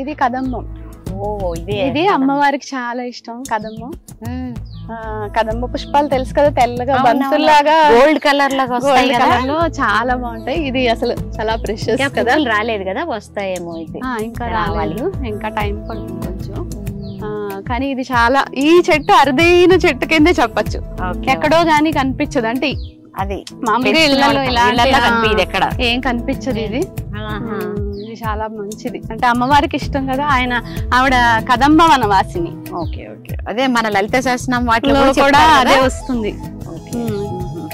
ఇది కదంబం. ఇది అమ్మవారికి చాలా ఇష్టం కదంబం. కదంబ పుష్పాలు తెలుసు కదా, తెల్లగా బంతుల్లాగా గోల్డ్ కలర్ లాగా వస్తాయి కలర్ లో చాలా బాగుంటాయి. ఇది అసలు చాలా ప్రెషియస్ కదా. రాలేదు కదా, వస్తాయేమో ఇది. ఇంకా రావాలి, ఇంకా టైం పడుతుంది కొంచెం. కానీ ఇది చాలా, ఈ చెట్టు అరుదైన చెట్టు కిందే చెప్పచ్చు. ఎక్కడో గానీ కనిపించదు. అంటే అది మామూలుగా ఇళ్లలో ఇలా ఎక్కడ ఏం కనిపించదు. ఇది ఇది చాలా మంచిది. అంటే అమ్మవారికి ఇష్టం కదా, ఆవిడ కదంబ వనవాసిని. ఓకే ఓకే, అదే మన లలిత సహస్రనామం వాటిలో కూడా అదే వస్తుంది,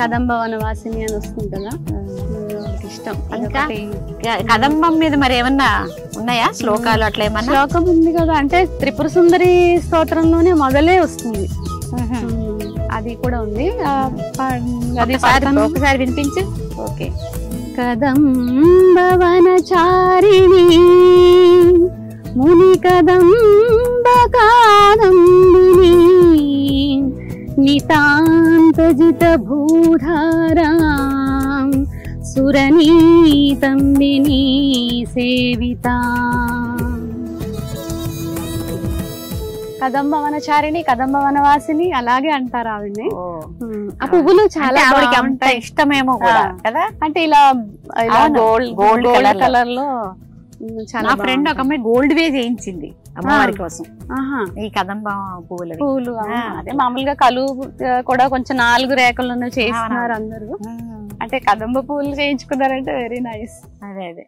కదంబ వనవాసిని అని వస్తుంది కదా, ఇష్టం. ఇంకా కదంబం మీద మరి ఏమన్నా ఉన్నాయా శ్లోకాలు అట్లా ఏమన్నా? శ్లోకం ఉంది కదా, అంటే త్రిపుర సుందరి స్తోత్రంలోనే మొదలే వస్తుంది, అది కూడా ఉంది. అది ఒకసారి వినిపించు. ఓకే. కదంబ వనచారిణి ముని కదంబ కాదంబిని నితాంతజిత భూధారాం సురనీతంబిని సేవితా. కదంబ వనచారిణి, కదంబ వనవాసిని అలాగే అంటారు ఆవిడ్ని. ఆ పువ్వులు చాలా అంత ఇష్టమేమో కదా. అంటే ఇలా గోల్డ్ కలర్ లో నా ఫ్రెండ్ ఒక అమ్మాయి గోల్డ్ వే చేయించింది అమ్మవారి కోసం ఈ కదంబ పువ్వులు. అదే మామూలుగా కలువు కూడా కొంచెం 4 రేఖలను చేస్తున్నారు అందరూ. అంటే కదంబ పువ్వులు చేయించుకున్నారంటే వెరీ నైస్. అదే అదే.